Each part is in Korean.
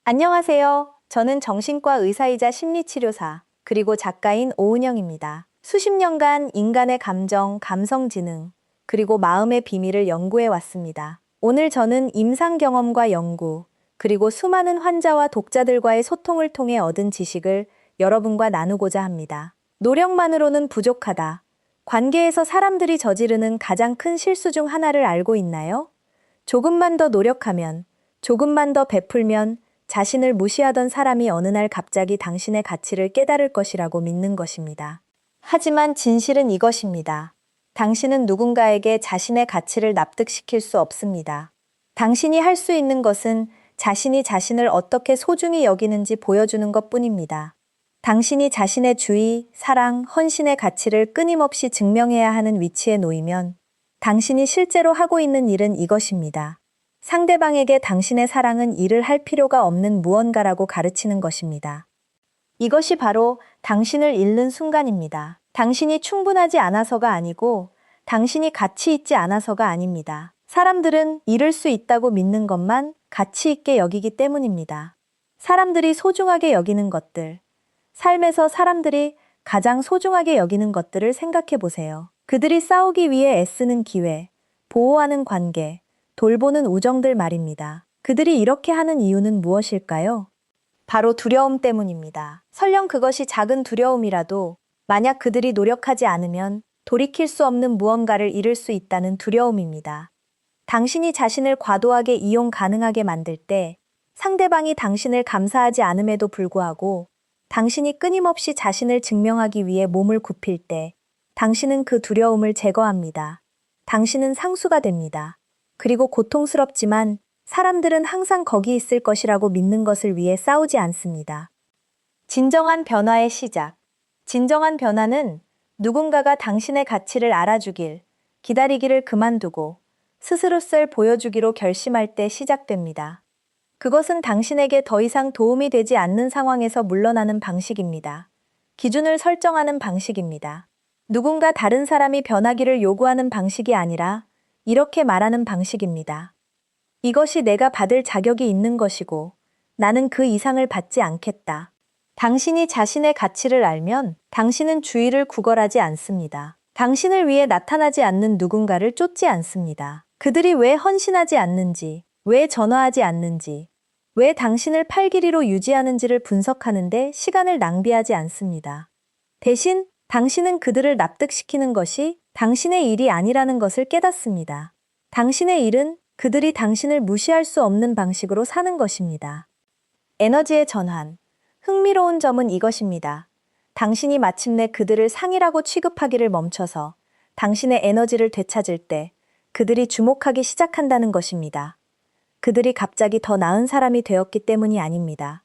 안녕하세요. 저는 정신과 의사이자 심리치료사, 그리고 작가인 오은영입니다. 수십 년간 인간의 감정, 감성 지능, 그리고 마음의 비밀을 연구해 왔습니다. 오늘 저는 임상 경험과 연구, 그리고 수많은 환자와 독자들과의 소통을 통해 얻은 지식을 여러분과 나누고자 합니다. 노력만으로는 부족하다. 관계에서 사람들이 저지르는 가장 큰 실수 중 하나를 알고 있나요? 조금만 더 노력하면, 조금만 더 베풀면 자신을 무시하던 사람이 어느 날 갑자기 당신의 가치를 깨달을 것이라고 믿는 것입니다. 하지만 진실은 이것입니다. 당신은 누군가에게 자신의 가치를 납득시킬 수 없습니다. 당신이 할 수 있는 것은 자신이 자신을 어떻게 소중히 여기는지 보여주는 것뿐입니다. 당신이 자신의 주의, 사랑, 헌신의 가치를 끊임없이 증명해야 하는 위치에 놓이면 당신이 실제로 하고 있는 일은 이것입니다. 상대방에게 당신의 사랑은 일을 할 필요가 없는 무언가라고 가르치는 것입니다. 이것이 바로 당신을 잃는 순간입니다. 당신이 충분하지 않아서가 아니고 당신이 가치 있지 않아서가 아닙니다. 사람들은 잃을 수 있다고 믿는 것만 가치 있게 여기기 때문입니다. 사람들이 소중하게 여기는 것들, 삶에서 사람들이 가장 소중하게 여기는 것들을 생각해 보세요. 그들이 싸우기 위해 애쓰는 기회, 보호하는 관계, 돌보는 우정들 말입니다. 그들이 이렇게 하는 이유는 무엇일까요? 바로 두려움 때문입니다. 설령 그것이 작은 두려움이라도 만약 그들이 노력하지 않으면 돌이킬 수 없는 무언가를 잃을 수 있다는 두려움입니다. 당신이 자신을 과도하게 이용 가능하게 만들 때 상대방이 당신을 감사하지 않음에도 불구하고 당신이 끊임없이 자신을 증명하기 위해 몸을 굽힐 때 당신은 그 두려움을 제거합니다. 당신은 상수가 됩니다. 그리고 고통스럽지만 사람들은 항상 거기 있을 것이라고 믿는 것을 위해 싸우지 않습니다. 진정한 변화의 시작. 진정한 변화는 누군가가 당신의 가치를 알아주길, 기다리기를 그만두고 스스로를 보여주기로 결심할 때 시작됩니다. 그것은 당신에게 더 이상 도움이 되지 않는 상황에서 물러나는 방식입니다. 기준을 설정하는 방식입니다. 누군가 다른 사람이 변하기를 요구하는 방식이 아니라 이렇게 말하는 방식입니다. 이것이 내가 받을 자격이 있는 것이고 나는 그 이상을 받지 않겠다. 당신이 자신의 가치를 알면 당신은 주의를 구걸하지 않습니다. 당신을 위해 나타나지 않는 누군가를 쫓지 않습니다. 그들이 왜 헌신하지 않는지, 왜 전화하지 않는지, 왜 당신을 팔길이로 유지하는지를 분석하는데 시간을 낭비하지 않습니다. 대신 당신은 그들을 납득시키는 것이 당신의 일이 아니라는 것을 깨닫습니다. 당신의 일은 그들이 당신을 무시할 수 없는 방식으로 사는 것입니다. 에너지의 전환. 흥미로운 점은 이것입니다. 당신이 마침내 그들을 상이라고 취급하기를 멈춰서 당신의 에너지를 되찾을 때 그들이 주목하기 시작한다는 것입니다. 그들이 갑자기 더 나은 사람이 되었기 때문이 아닙니다.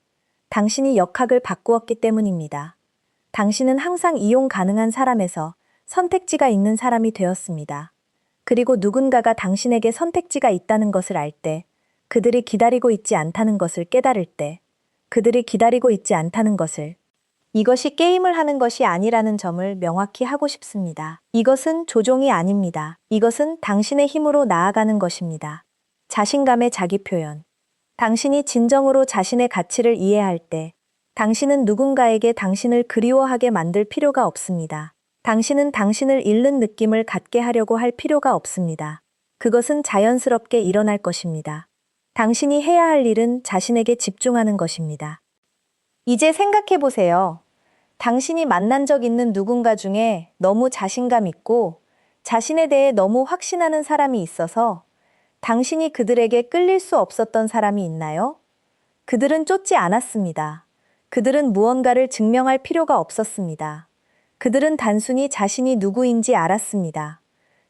당신이 역학을 바꾸었기 때문입니다. 당신은 항상 이용 가능한 사람에서 선택지가 있는 사람이 되었습니다. 그리고 누군가가 당신에게 선택지가 있다는 것을 알 때, 그들이 기다리고 있지 않다는 것을 깨달을 때, 그들이 기다리고 있지 않다는 것을, 이것이 게임을 하는 것이 아니라는 점을 명확히 하고 싶습니다. 이것은 조종이 아닙니다. 이것은 당신의 힘으로 나아가는 것입니다. 자신감의 자기 표현. 당신이 진정으로 자신의 가치를 이해할 때, 당신은 누군가에게 당신을 그리워하게 만들 필요가 없습니다. 당신은 당신을 잃는 느낌을 갖게 하려고 할 필요가 없습니다. 그것은 자연스럽게 일어날 것입니다. 당신이 해야 할 일은 자신에게 집중하는 것입니다. 이제 생각해 보세요. 당신이 만난 적 있는 누군가 중에 너무 자신감 있고 자신에 대해 너무 확신하는 사람이 있어서 당신이 그들에게 끌릴 수 없었던 사람이 있나요? 그들은 쫓지 않았습니다. 그들은 무언가를 증명할 필요가 없었습니다. 그들은 단순히 자신이 누구인지 알았습니다.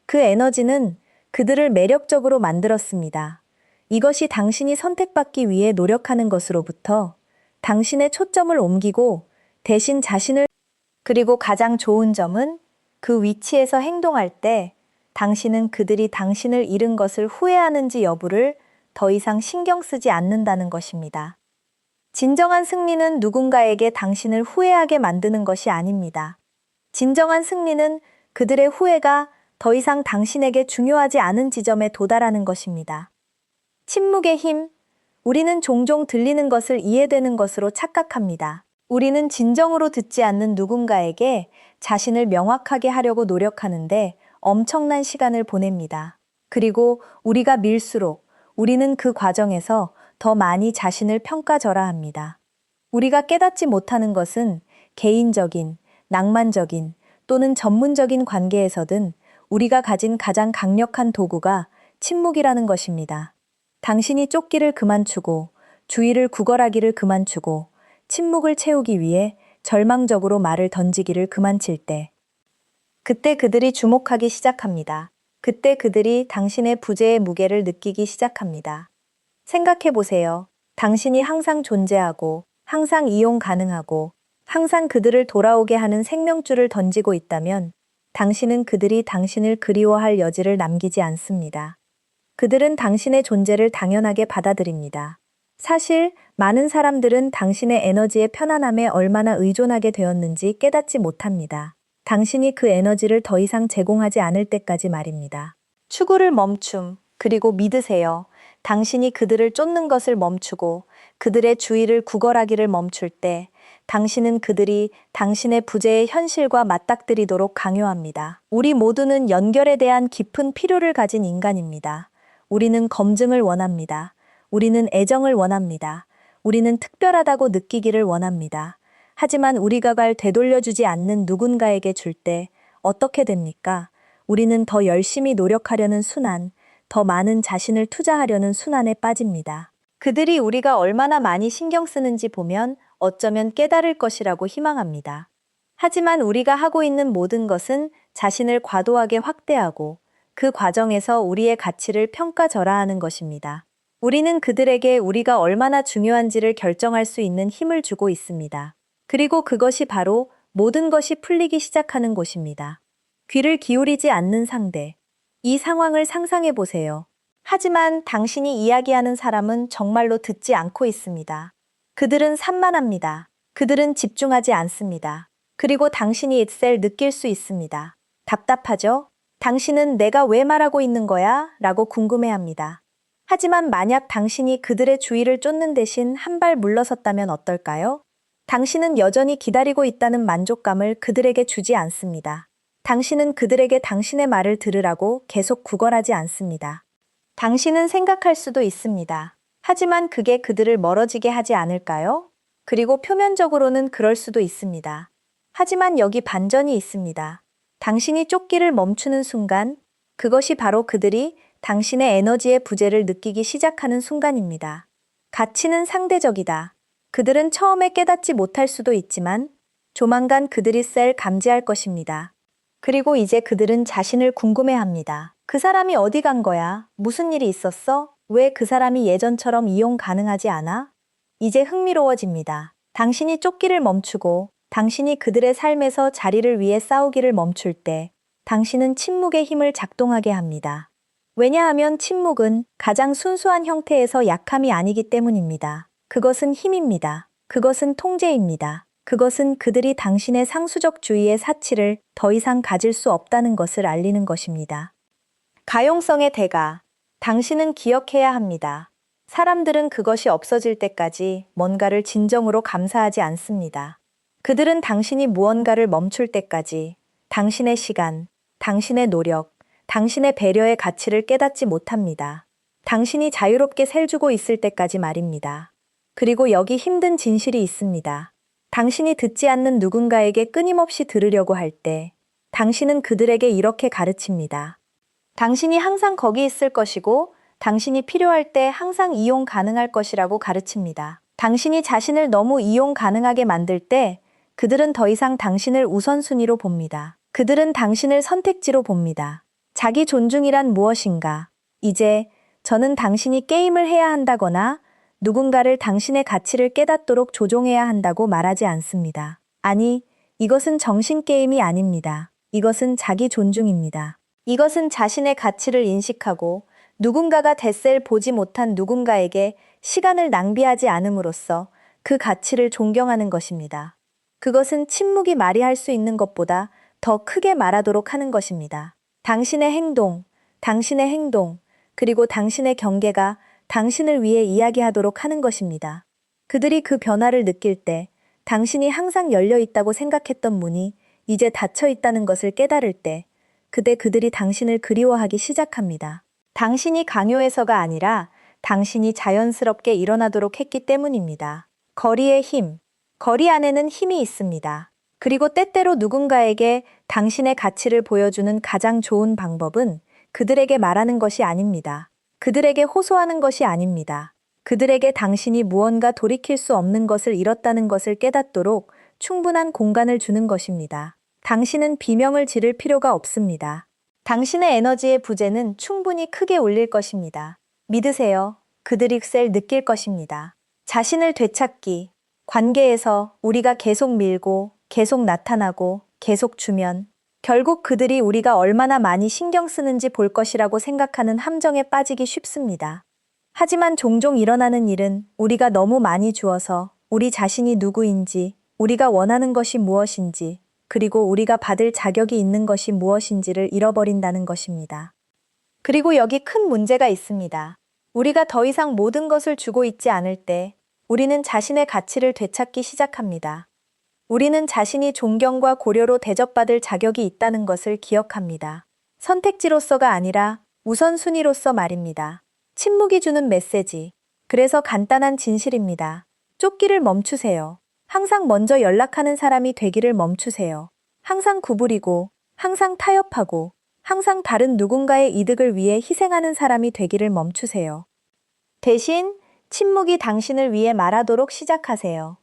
그 에너지는 그들을 매력적으로 만들었습니다. 이것이 당신이 선택받기 위해 노력하는 것으로부터 당신의 초점을 옮기고 대신 자신을 그리고 가장 좋은 점은 그 위치에서 행동할 때 당신은 그들이 당신을 잃은 것을 후회하는지 여부를 더 이상 신경 쓰지 않는다는 것입니다. 진정한 승리는 누군가에게 당신을 후회하게 만드는 것이 아닙니다. 진정한 승리는 그들의 후회가 더 이상 당신에게 중요하지 않은 지점에 도달하는 것입니다. 침묵의 힘. 우리는 종종 들리는 것을 이해되는 것으로 착각합니다. 우리는 진정으로 듣지 않는 누군가에게 자신을 명확하게 하려고 노력하는데 엄청난 시간을 보냅니다. 그리고 우리가 밀수록 우리는 그 과정에서 더 많이 자신을 평가절하합니다. 우리가 깨닫지 못하는 것은 개인적인, 낭만적인 또는 전문적인 관계에서든 우리가 가진 가장 강력한 도구가 침묵이라는 것입니다. 당신이 쫓기를 그만추고 주의를 구걸하기를 그만추고 침묵을 채우기 위해 절망적으로 말을 던지기를 그만칠 때, 그때 그들이 주목하기 시작합니다. 그때 그들이 당신의 부재의 무게를 느끼기 시작합니다. 생각해 보세요. 당신이 항상 존재하고, 항상 이용 가능하고, 항상 그들을 돌아오게 하는 생명줄을 던지고 있다면, 당신은 그들이 당신을 그리워할 여지를 남기지 않습니다. 그들은 당신의 존재를 당연하게 받아들입니다. 사실 많은 사람들은 당신의 에너지의 편안함에 얼마나 의존하게 되었는지 깨닫지 못합니다. 당신이 그 에너지를 더 이상 제공하지 않을 때까지 말입니다. 추구를 멈춤, 그리고 믿으세요. 당신이 그들을 쫓는 것을 멈추고 그들의 주의를 구걸하기를 멈출 때 당신은 그들이 당신의 부재의 현실과 맞닥뜨리도록 강요합니다. 우리 모두는 연결에 대한 깊은 필요를 가진 인간입니다. 우리는 검증을 원합니다. 우리는 애정을 원합니다. 우리는 특별하다고 느끼기를 원합니다. 하지만 우리가 되돌려주지 않는 누군가에게 줄 때 어떻게 됩니까? 우리는 더 열심히 노력하려는 순환, 더 많은 자신을 투자하려는 순환에 빠집니다. 그들이 우리가 얼마나 많이 신경 쓰는지 보면 어쩌면 깨달을 것이라고 희망합니다. 하지만 우리가 하고 있는 모든 것은 자신을 과도하게 확대하고 그 과정에서 우리의 가치를 평가절하하는 것입니다. 우리는 그들에게 우리가 얼마나 중요한지를 결정할 수 있는 힘을 주고 있습니다. 그리고 그것이 바로 모든 것이 풀리기 시작하는 곳입니다. 귀를 기울이지 않는 상대. 이 상황을 상상해 보세요. 하지만 당신이 이야기하는 사람은 정말로 듣지 않고 있습니다. 그들은 산만합니다. 그들은 집중하지 않습니다. 그리고 당신이 itself 느낄 수 있습니다. 답답하죠? 당신은 내가 왜 말하고 있는 거야? 라고 궁금해합니다. 하지만 만약 당신이 그들의 주의를 쫓는 대신 한 발 물러섰다면 어떨까요? 당신은 여전히 기다리고 있다는 만족감을 그들에게 주지 않습니다. 당신은 그들에게 당신의 말을 들으라고 계속 구걸하지 않습니다. 당신은 생각할 수도 있습니다. 하지만 그게 그들을 멀어지게 하지 않을까요? 그리고 표면적으로는 그럴 수도 있습니다. 하지만 여기 반전이 있습니다. 당신이 쫓기를 멈추는 순간, 그것이 바로 그들이 당신의 에너지의 부재를 느끼기 시작하는 순간입니다. 가치는 상대적이다. 그들은 처음에 깨닫지 못할 수도 있지만 조만간 그들이 감지할 것입니다. 그리고 이제 그들은 자신을 궁금해합니다. 그 사람이 어디 간 거야? 무슨 일이 있었어? 왜 그 사람이 예전처럼 이용 가능하지 않아? 이제 흥미로워집니다. 당신이 쫓기를 멈추고 당신이 그들의 삶에서 자리를 위해 싸우기를 멈출 때 당신은 침묵의 힘을 작동하게 합니다. 왜냐하면 침묵은 가장 순수한 형태에서 약함이 아니기 때문입니다. 그것은 힘입니다. 그것은 통제입니다. 그것은 그들이 당신의 상수적 주의의 사치를 더 이상 가질 수 없다는 것을 알리는 것입니다. 가용성의 대가. 당신은 기억해야 합니다. 사람들은 그것이 없어질 때까지 뭔가를 진정으로 감사하지 않습니다. 그들은 당신이 무언가를 멈출 때까지 당신의 시간, 당신의 노력, 당신의 배려의 가치를 깨닫지 못합니다. 당신이 자유롭게 셀주고 있을 때까지 말입니다. 그리고 여기 힘든 진실이 있습니다. 당신이 듣지 않는 누군가에게 끊임없이 들으려고 할 때 당신은 그들에게 이렇게 가르칩니다. 당신이 항상 거기 있을 것이고 당신이 필요할 때 항상 이용 가능할 것이라고 가르칩니다. 당신이 자신을 너무 이용 가능하게 만들 때 그들은 더 이상 당신을 우선순위로 봅니다. 그들은 당신을 선택지로 봅니다. 자기 존중이란 무엇인가? 이제 저는 당신이 게임을 해야 한다거나 누군가를 당신의 가치를 깨닫도록 조종해야 한다고 말하지 않습니다. 아니, 이것은 정신게임이 아닙니다. 이것은 자기 존중입니다. 이것은 자신의 가치를 인식하고 누군가가 보지 못한 누군가에게 시간을 낭비하지 않음으로써 그 가치를 존경하는 것입니다. 그것은 침묵이 말이 할 수 있는 것보다 더 크게 말하도록 하는 것입니다. 당신의 행동, 그리고 당신의 경계가 당신을 위해 이야기하도록 하는 것입니다. 그들이 그 변화를 느낄 때 당신이 항상 열려 있다고 생각했던 문이 이제 닫혀 있다는 것을 깨달을 때 그들이 당신을 그리워하기 시작합니다. 당신이 강요해서가 아니라 당신이 자연스럽게 일어나도록 했기 때문입니다. 거리의 힘. 거리 안에는 힘이 있습니다. 그리고 때때로 누군가에게 당신의 가치를 보여주는 가장 좋은 방법은 그들에게 말하는 것이 아닙니다. 그들에게 호소하는 것이 아닙니다. 그들에게 당신이 무언가 돌이킬 수 없는 것을 잃었다는 것을 깨닫도록 충분한 공간을 주는 것입니다. 당신은 비명을 지를 필요가 없습니다. 당신의 에너지의 부재는 충분히 크게 울릴 것입니다. 믿으세요. 그들이 느낄 것입니다. 자신을 되찾기. 관계에서 우리가 계속 밀고, 계속 나타나고, 계속 주면 결국 그들이 우리가 얼마나 많이 신경 쓰는지 볼 것이라고 생각하는 함정에 빠지기 쉽습니다. 하지만 종종 일어나는 일은 우리가 너무 많이 주어서 우리 자신이 누구인지, 우리가 원하는 것이 무엇인지, 그리고 우리가 받을 자격이 있는 것이 무엇인지를 잃어버린다는 것입니다. 그리고 여기 큰 문제가 있습니다. 우리가 더 이상 모든 것을 주고 있지 않을 때 우리는 자신의 가치를 되찾기 시작합니다. 우리는 자신이 존경과 고려로 대접받을 자격이 있다는 것을 기억합니다. 선택지로서가 아니라 우선순위로서 말입니다. 침묵이 주는 메시지. 그래서 간단한 진실입니다. 쫓기를 멈추세요. 항상 먼저 연락하는 사람이 되기를 멈추세요. 항상 구부리고, 항상 타협하고, 항상 다른 누군가의 이득을 위해 희생하는 사람이 되기를 멈추세요. 대신 침묵이 당신을 위해 말하도록 시작하세요.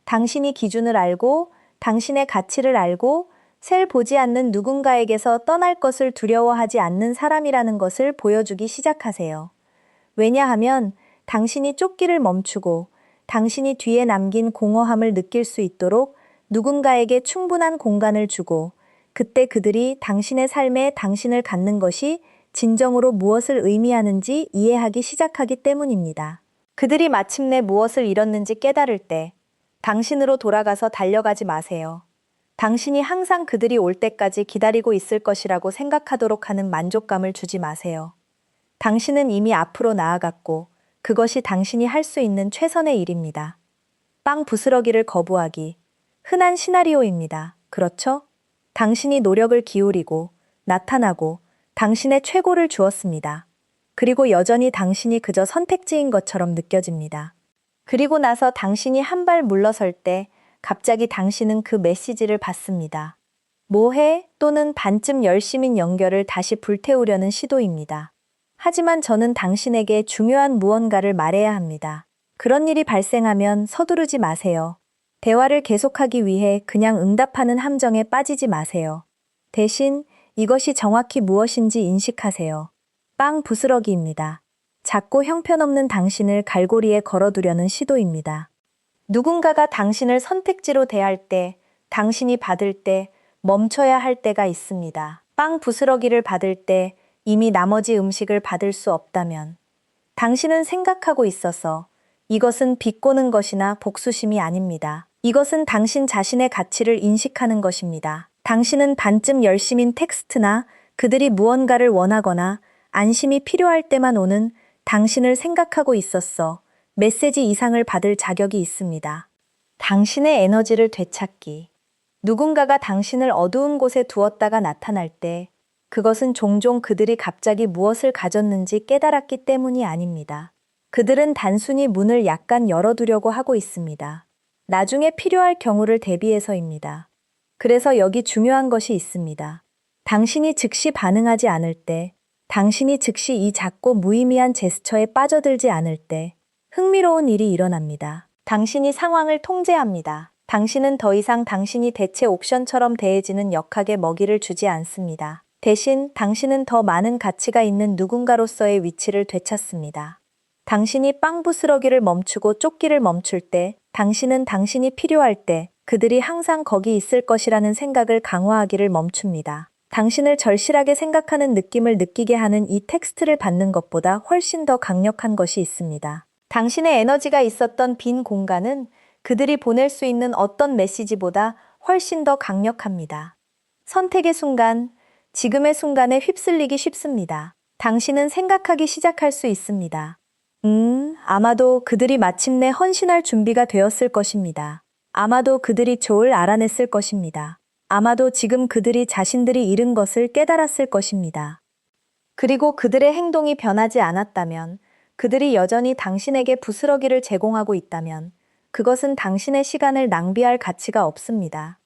당신이 기준을 알고, 당신의 가치를 알고, 셀 보지 않는 누군가에게서 떠날 것을 두려워하지 않는 사람이라는 것을 보여주기 시작하세요. 왜냐하면 당신이 쫓기를 멈추고 당신이 뒤에 남긴 공허함을 느낄 수 있도록 누군가에게 충분한 공간을 주고 그때 그들이 당신의 삶에 당신을 갖는 것이 진정으로 무엇을 의미하는지 이해하기 시작하기 때문입니다. 그들이 마침내 무엇을 잃었는지 깨달을 때 당신으로 돌아가서 달려가지 마세요. 당신이 항상 그들이 올 때까지 기다리고 있을 것이라고 생각하도록 하는 만족감을 주지 마세요. 당신은 이미 앞으로 나아갔고 그것이 당신이 할 수 있는 최선의 일입니다. 빵 부스러기를 거부하기. 흔한 시나리오입니다. 그렇죠? 당신이 노력을 기울이고 나타나고 당신의 최고를 주었습니다. 그리고 여전히 당신이 그저 선택지인 것처럼 느껴집니다. 그리고 나서 당신이 한 발 물러설 때 갑자기 당신은 그 메시지를 받습니다. 뭐해? 또는 반쯤 열심인 연결을 다시 불태우려는 시도입니다. 하지만 저는 당신에게 중요한 무언가를 말해야 합니다. 그런 일이 발생하면 서두르지 마세요. 대화를 계속하기 위해 그냥 응답하는 함정에 빠지지 마세요. 대신 이것이 정확히 무엇인지 인식하세요. 빵 부스러기입니다. 작고 형편없는 당신을 갈고리에 걸어두려는 시도입니다. 누군가가 당신을 선택지로 대할 때, 당신이 받을 때 멈춰야 할 때가 있습니다. 빵 부스러기를 받을 때 이미 나머지 음식을 받을 수 없다면 당신은 생각하고 있어서 이것은 비꼬는 것이나 복수심이 아닙니다. 이것은 당신 자신의 가치를 인식하는 것입니다. 당신은 반쯤 열심인 텍스트나 그들이 무언가를 원하거나 안심이 필요할 때만 오는 당신을 생각하고 있었어. 메시지 이상을 받을 자격이 있습니다. 당신의 에너지를 되찾기. 누군가가 당신을 어두운 곳에 두었다가 나타날 때 그것은 종종 그들이 갑자기 무엇을 가졌는지 깨달았기 때문이 아닙니다. 그들은 단순히 문을 약간 열어두려고 하고 있습니다. 나중에 필요할 경우를 대비해서입니다. 그래서 여기 중요한 것이 있습니다. 당신이 즉시 반응하지 않을 때, 당신이 즉시 이 작고 무의미한 제스처에 빠져들지 않을 때 흥미로운 일이 일어납니다. 당신이 상황을 통제합니다. 당신은 더 이상 당신이 대체 옵션처럼 대해지는 역학에 먹이를 주지 않습니다. 대신 당신은 더 많은 가치가 있는 누군가로서의 위치를 되찾습니다. 당신이 빵 부스러기를 멈추고 쫓기를 멈출 때, 당신은 당신이 필요할 때 그들이 항상 거기 있을 것이라는 생각을 강화하기를 멈춥니다. 당신을 절실하게 생각하는 느낌을 느끼게 하는 이 텍스트를 받는 것보다 훨씬 더 강력한 것이 있습니다. 당신의 에너지가 있었던 빈 공간은 그들이 보낼 수 있는 어떤 메시지보다 훨씬 더 강력합니다. 선택의 순간, 지금의 순간에 휩쓸리기 쉽습니다. 당신은 생각하기 시작할 수 있습니다. 아마도 그들이 마침내 헌신할 준비가 되었을 것입니다. 아마도 그들이 조를 알아냈을 것입니다. 아마도 지금 그들이 자신들이 잃은 것을 깨달았을 것입니다. 그리고 그들의 행동이 변하지 않았다면, 그들이 여전히 당신에게 부스러기를 제공하고 있다면, 그것은 당신의 시간을 낭비할 가치가 없습니다.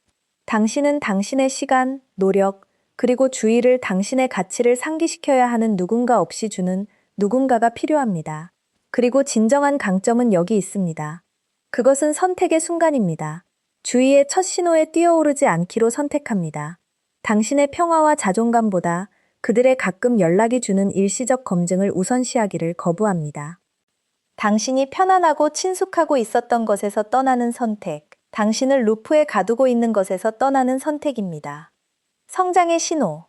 당신은 당신의 시간, 노력, 그리고 주의를 당신의 가치를 상기시켜야 하는 누군가 없이 주는 누군가가 필요합니다. 그리고 진정한 강점은 여기 있습니다. 그것은 선택의 순간입니다. 주의의 첫 신호에 뛰어오르지 않기로 선택합니다. 당신의 평화와 자존감보다 그들의 가끔 연락이 주는 일시적 검증을 우선시하기를 거부합니다. 당신이 편안하고 친숙하고 있었던 것에서 떠나는 선택, 당신을 루프에 가두고 있는 것에서 떠나는 선택입니다. 성장의 신호.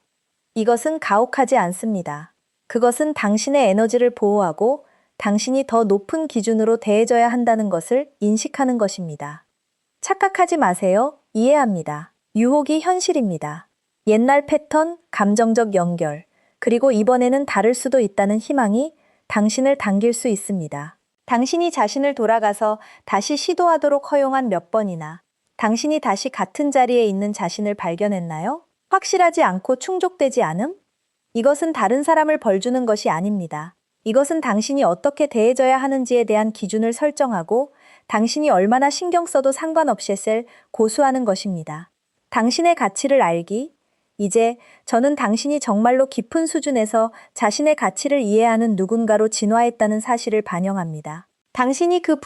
이것은 가혹하지 않습니다. 그것은 당신의 에너지를 보호하고 당신이 더 높은 기준으로 대해져야 한다는 것을 인식하는 것입니다. 착각하지 마세요. 이해합니다. 유혹이 현실입니다. 옛날 패턴, 감정적 연결, 그리고 이번에는 다를 수도 있다는 희망이 당신을 당길 수 있습니다. 당신이 자신을 돌아가서 다시 시도하도록 허용한 몇 번이나 당신이 다시 같은 자리에 있는 자신을 발견했나요? 확실하지 않고 충족되지 않음? 이것은 다른 사람을 벌주는 것이 아닙니다. 이것은 당신이 어떻게 대해져야 하는지에 대한 기준을 설정하고 당신이 얼마나 신경 써도 상관없이 고수하는 것입니다. 당신의 가치를 알기. 이제 저는 당신이 정말로 깊은 수준에서 자신의 가치를 이해하는 누군가로 진화했다는 사실을 반영합니다. 당신이 그